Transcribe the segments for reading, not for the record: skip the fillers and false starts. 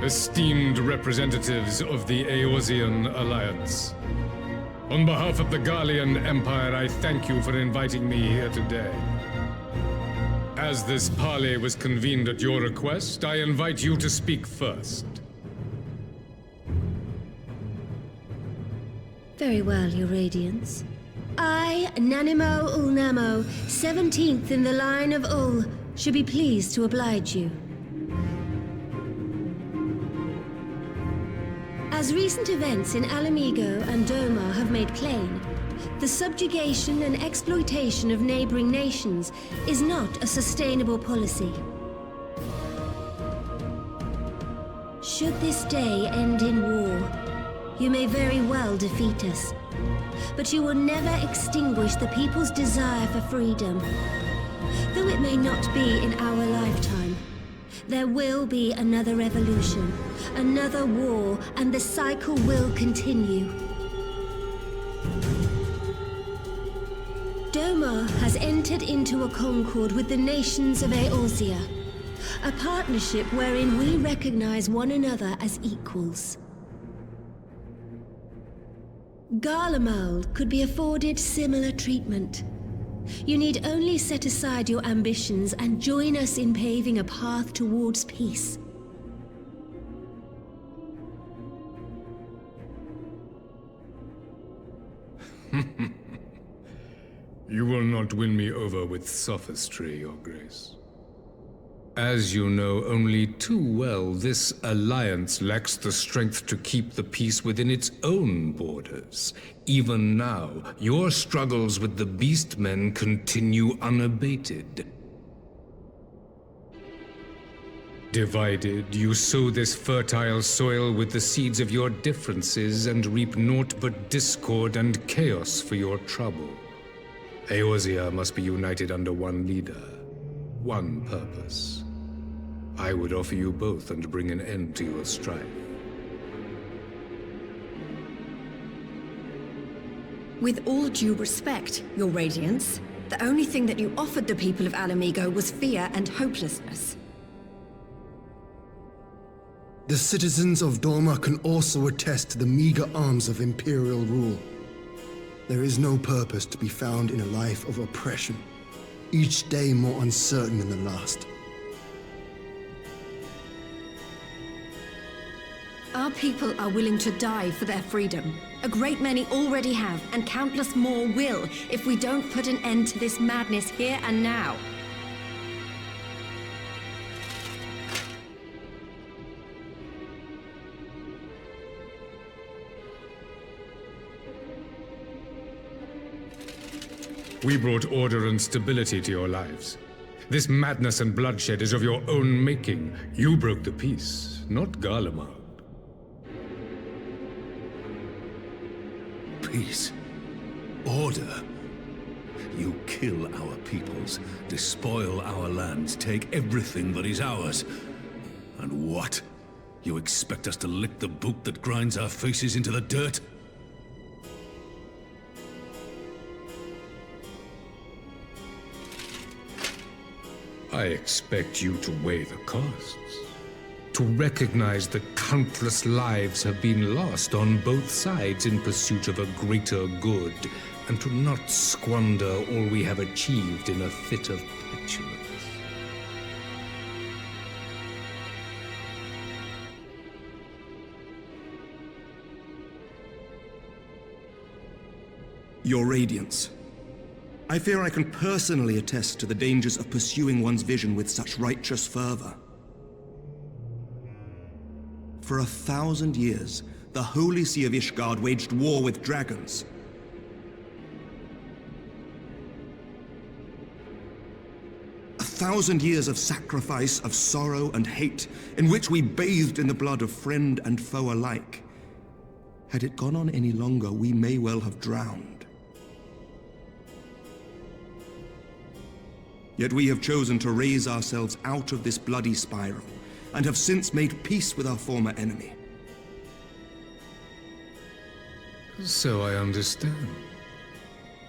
esteemed representatives of the Eorzean Alliance. On behalf of the Garlean Empire, I thank you for inviting me here today. As this parley was convened at your request, I invite you to speak first. Very well, Your Radiance. I, Nanimo Ulnamo, 17th in the line of Ul, should be pleased to oblige you. As recent events in Ala-Mhigo and Doma have made plain, the subjugation and exploitation of neighboring nations is not a sustainable policy. Should this day end in war, you may very well defeat us, but you will never extinguish the people's desire for freedom. Though it may not be in our lifetime, there will be another revolution, another war, and the cycle will continue. Doma has entered into a concord with the nations of Eorzea, a partnership wherein we recognize one another as equals. Garlemald could be afforded similar treatment. You need only set aside your ambitions and join us in paving a path towards peace. You will not win me over with sophistry, Your Grace. As you know only too well, this alliance lacks the strength to keep the peace within its own borders. Even now, your struggles with the Beastmen continue unabated. Divided, you sow this fertile soil with the seeds of your differences and reap naught but discord and chaos for your trouble. Eorzea must be united under one leader, one purpose. I would offer you both and bring an end to your strife. With all due respect, Your Radiance, the only thing that you offered the people of Ala-Mhigo was fear and hopelessness. The citizens of Doma can also attest to the meager arms of Imperial rule. There is no purpose to be found in a life of oppression, each day more uncertain than the last. Our people are willing to die for their freedom. A great many already have, and countless more will, if we don't put an end to this madness here and now. We brought order and stability to your lives. This madness and bloodshed is of your own making. You broke the peace, not Garlemald. Peace. Order. You kill our peoples, despoil our lands, take everything that is ours. And what? You expect us to lick the boot that grinds our faces into the dirt? I expect you to weigh the costs. To recognize that countless lives have been lost on both sides in pursuit of a greater good, and to not squander all we have achieved in a fit of petulance. Your Radiance, I fear I can personally attest to the dangers of pursuing one's vision with such righteous fervor. For 1,000 years, the Holy See of Ishgard waged war with dragons. A 1,000 years of sacrifice, of sorrow and hate, in which we bathed in the blood of friend and foe alike. Had it gone on any longer, we may well have drowned. Yet we have chosen to raise ourselves out of this bloody spiral, and have since made peace with our former enemy. So I understand.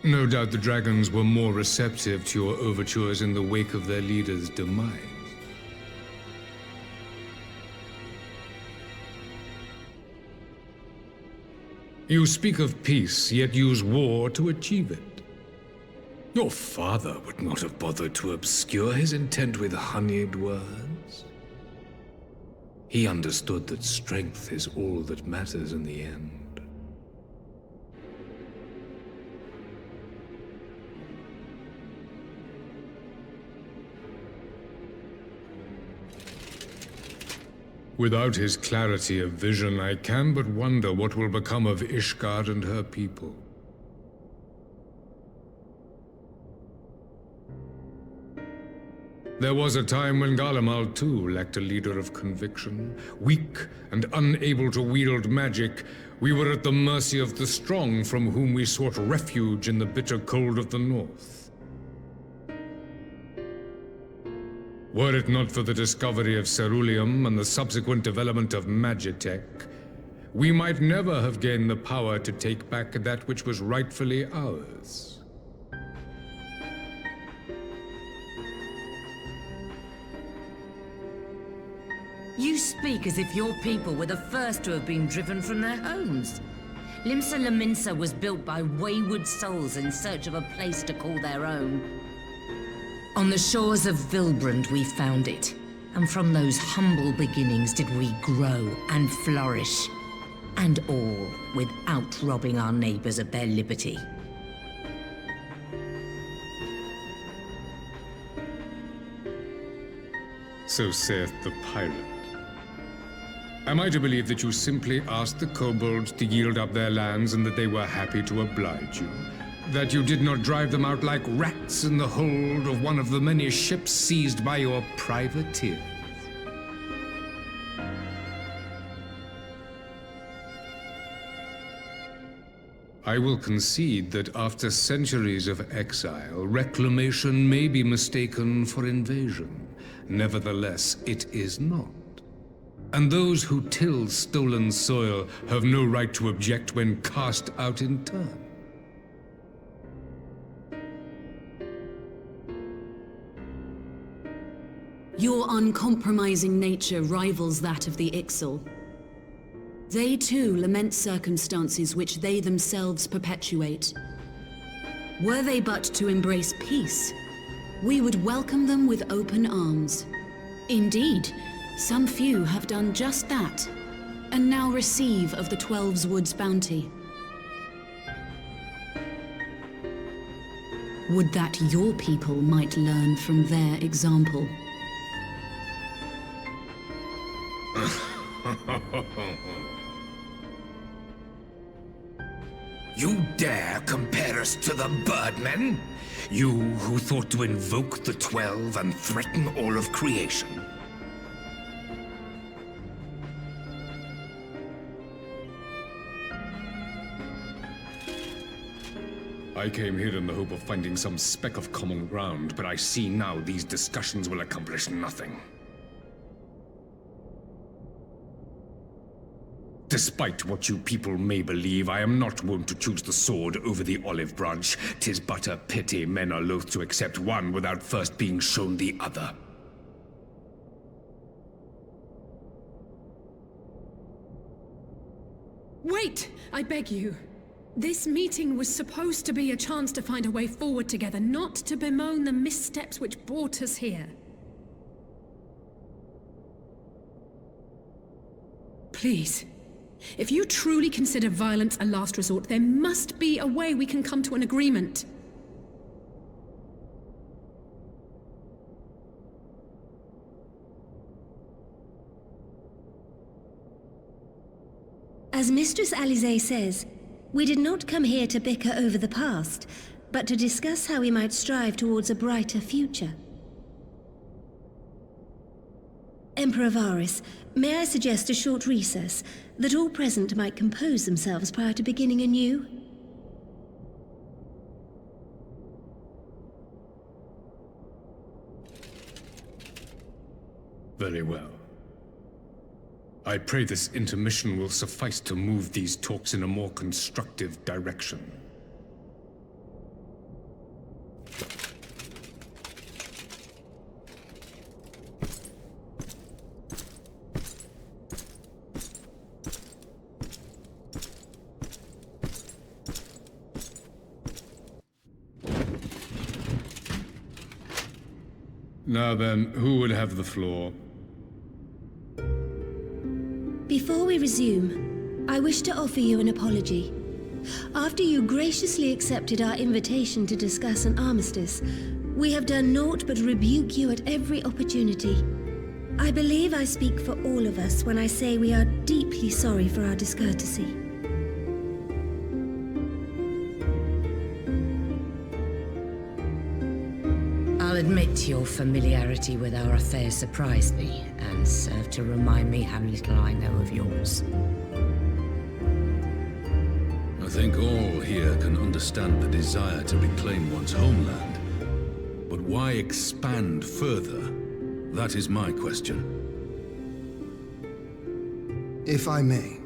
No doubt the dragons were more receptive to your overtures in the wake of their leader's demise. You speak of peace, yet use war to achieve it. Your father would not have bothered to obscure his intent with honeyed words. He understood that strength is all that matters in the end. Without his clarity of vision, I can but wonder what will become of Ishgard and her people. There was a time when Garlemald too lacked a leader of conviction. Weak and unable to wield magic, we were at the mercy of the strong from whom we sought refuge in the bitter cold of the north. Were it not for the discovery of Ceruleum and the subsequent development of Magitech, we might never have gained the power to take back that which was rightfully ours. You speak as if your people were the first to have been driven from their homes. Limsa Lominsa was built by wayward souls in search of a place to call their own. On the shores of Vilbrand we found it, and from those humble beginnings did we grow and flourish. And all without robbing our neighbors of their liberty. So saith the pirate. Am I to believe that you simply asked the kobolds to yield up their lands and that they were happy to oblige you? That you did not drive them out like rats in the hold of one of the many ships seized by your privateers? I will concede that after centuries of exile, reclamation may be mistaken for invasion. Nevertheless, it is not. And those who till stolen soil have no right to object when cast out in turn. Your uncompromising nature rivals that of the Ixal. They too lament circumstances which they themselves perpetuate. Were they but to embrace peace, we would welcome them with open arms. Indeed, some few have done just that, and now receive of the Twelve's Wood's bounty. Would that your people might learn from their example. You dare compare us to the Birdmen? You who thought to invoke the 12 and threaten all of creation? I came here in the hope of finding some speck of common ground, but I see now these discussions will accomplish nothing. Despite what you people may believe, I am not wont to choose the sword over the olive branch. 'Tis but a pity men are loath to accept one without first being shown the other. Wait! I beg you. This meeting was supposed to be a chance to find a way forward together, not to bemoan the missteps which brought us here. Please. If you truly consider violence a last resort, there must be a way we can come to an agreement. As Mistress Alisaie says, we did not come here to bicker over the past, but to discuss how we might strive towards a brighter future. Emperor Varys, may I suggest a short recess, that all present might compose themselves prior to beginning anew? Very well. I pray this intermission will suffice to move these talks in a more constructive direction. Now then, who would have the floor? Before we resume, I wish to offer you an apology. After you graciously accepted our invitation to discuss an armistice, we have done naught but rebuke you at every opportunity. I believe I speak for all of us when I say we are deeply sorry for our discourtesy. I'll admit your familiarity with our affairs surprised me, and served to remind me how little I know of yours. I think all here can understand the desire to reclaim one's homeland. But why expand further? That is my question. If I may,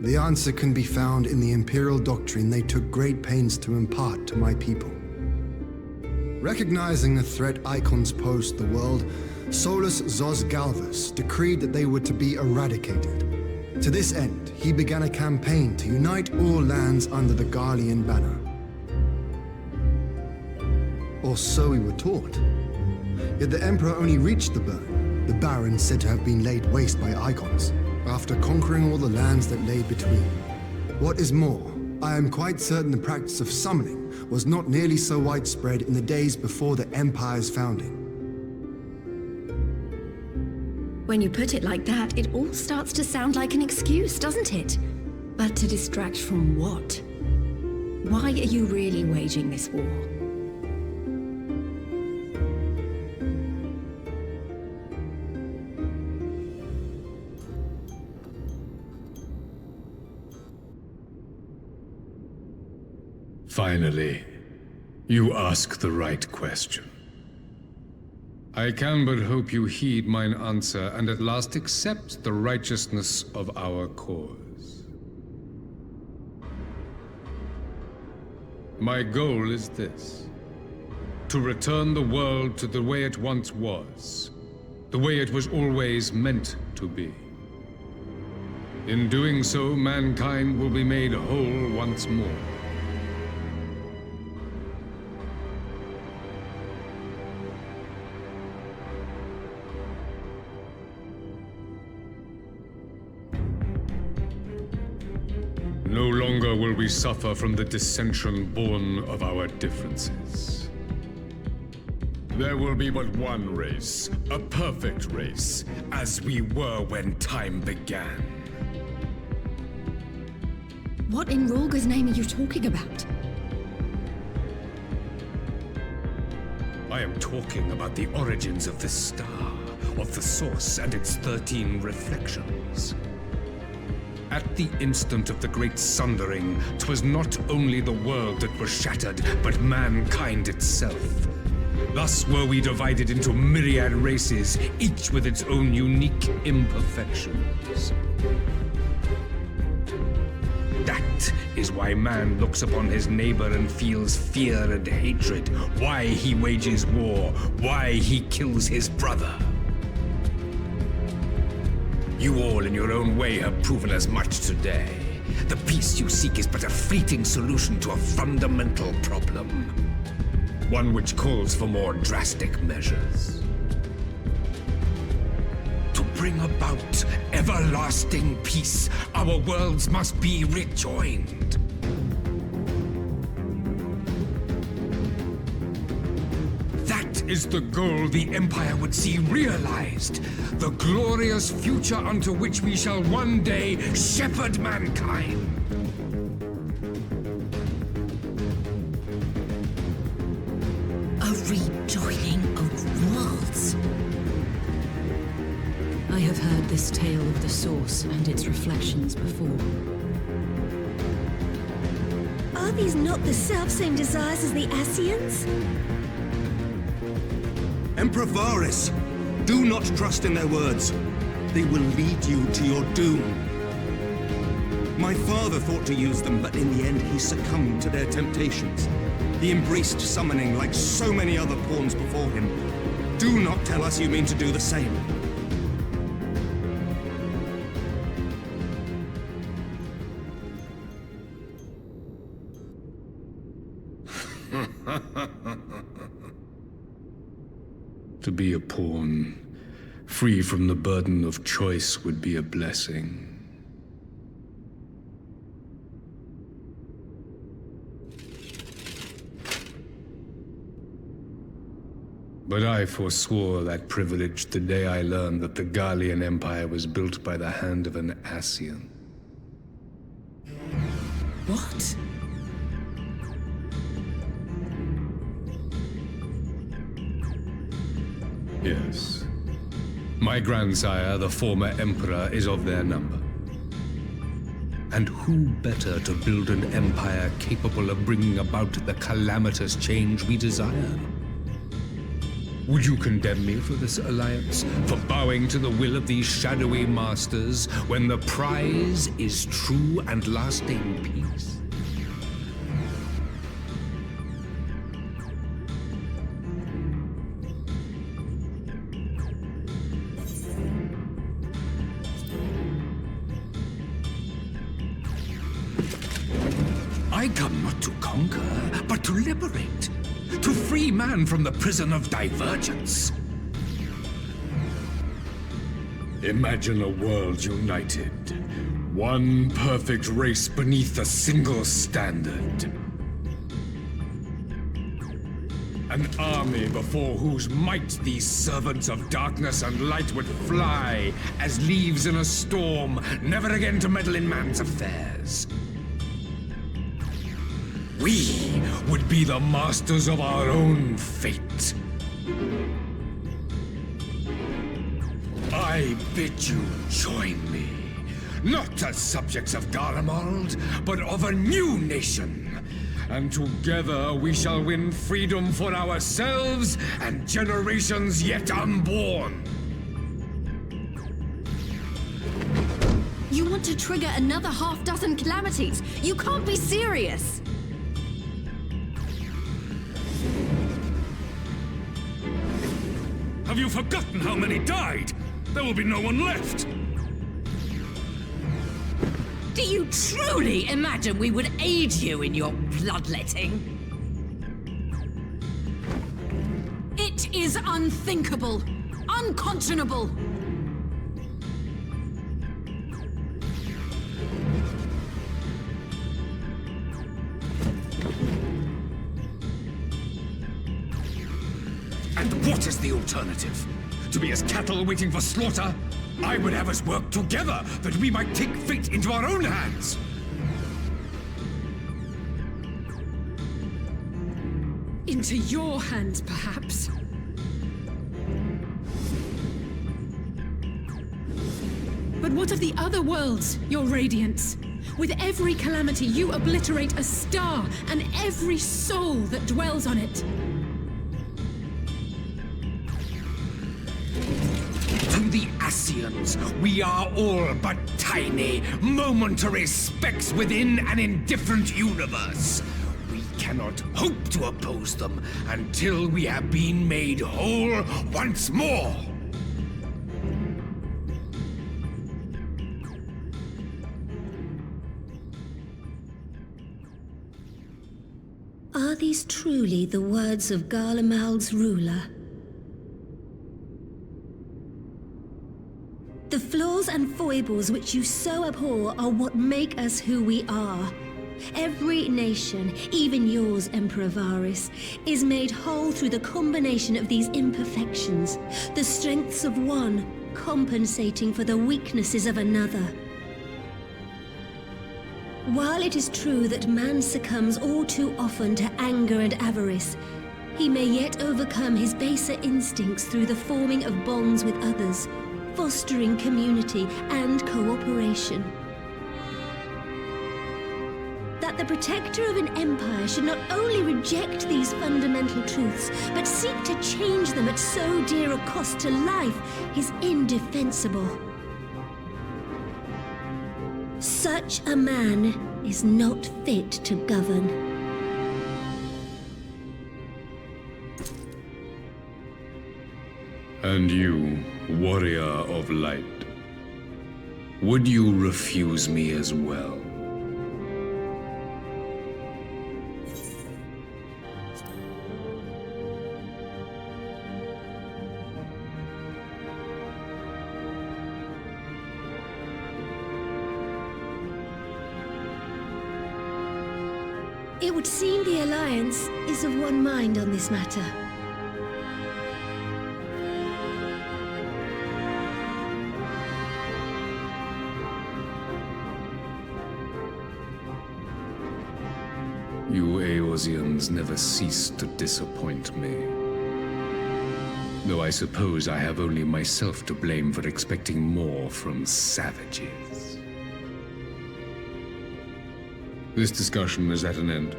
the answer can be found in the Imperial doctrine they took great pains to impart to my people. Recognizing the threat Icons posed to the world, Solus Zos Galvus decreed that they were to be eradicated. To this end, he began a campaign to unite all lands under the Garlean banner. Or so we were taught. Yet the Emperor only reached the burn, the Baron said to have been laid waste by Icons, after conquering all the lands that lay between. What is more, I am quite certain the practice of summoning was not nearly so widespread in the days before the Empire's founding. When you put it like that, it all starts to sound like an excuse, doesn't it? But to distract from what? Why are you really waging this war? Finally, you ask the right question. I can but hope you heed mine answer and at last accept the righteousness of our cause. My goal is this: to return the world to the way it once was, the way it was always meant to be. In doing so, mankind will be made whole once more. No longer will we suffer from the dissension born of our differences. There will be but one race, a perfect race, as we were when time began. What in Rhalgr's name are you talking about? I am talking about the origins of this star, of the source and its 13 reflections. At the instant of the great sundering, 'twas not only the world that was shattered, but mankind itself. Thus were we divided into myriad races, each with its own unique imperfections. That is why man looks upon his neighbor and feels fear and hatred, why he wages war, why he kills his brother. You all in your own way have proven as much today. The peace you seek is but a fleeting solution to a fundamental problem. One which calls for more drastic measures. To bring about everlasting peace, our worlds must be rejoined. That is the goal the Empire would see realized. The glorious future unto which we shall one day shepherd mankind. A rejoining of worlds. I have heard this tale of the Source and its reflections before. Are these not the selfsame desires as the Ascians? Emperor Varys, do not trust in their words. They will lead you to your doom. My father thought to use them, but in the end he succumbed to their temptations. He embraced summoning like so many other pawns before him. Do not tell us you mean to do the same. To be a pawn, free from the burden of choice, would be a blessing. But I forswore that privilege the day I learned that the Garlean Empire was built by the hand of an Ascian. What? Yes. My grandsire, the former Emperor, is of their number. And who better to build an empire capable of bringing about the calamitous change we desire? Would you condemn me for this alliance? For bowing to the will of these shadowy masters, when the prize is true and lasting peace? I come not to conquer, but to liberate. To free man from the prison of divergence. Imagine a world united. One perfect race beneath a single standard. An army before whose might these servants of darkness and light would fly as leaves in a storm, never again to meddle in man's affairs. We would be the masters of our own fate. I bid you join me, not as subjects of Garlemald, but of a new nation. And together we shall win freedom for ourselves and generations yet unborn. You want to trigger another half-dozen calamities? You can't be serious! Have you forgotten how many died? There will be no one left! Do you truly imagine we would aid you in your bloodletting? It is unthinkable! Unconscionable! And what is the alternative? To be as cattle waiting for slaughter? I would have us work together, that we might take fate into our own hands! Into your hands, perhaps. But what of the other worlds, your radiance? With every calamity, you obliterate a star and every soul that dwells on it. To the Ascians, we are all but tiny, momentary specks within an indifferent universe. We cannot hope to oppose them until we have been made whole once more. Are these truly the words of Garlemald's ruler? The flaws and foibles which you so abhor are what make us who we are. Every nation, even yours, Emperor Varys, is made whole through the combination of these imperfections, the strengths of one compensating for the weaknesses of another. While it is true that man succumbs all too often to anger and avarice, he may yet overcome his baser instincts through the forming of bonds with others, fostering community and cooperation. That the protector of an empire should not only reject these fundamental truths, but seek to change them at so dear a cost to life is indefensible. Such a man is not fit to govern. And you, warrior of light, would you refuse me as well? It would seem the Alliance is of one mind on this matter. You Eorzeans never cease to disappoint me. Though I suppose I have only myself to blame for expecting more from savages. This discussion is at an end.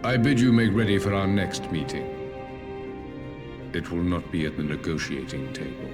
I bid you make ready for our next meeting. It will not be at the negotiating table.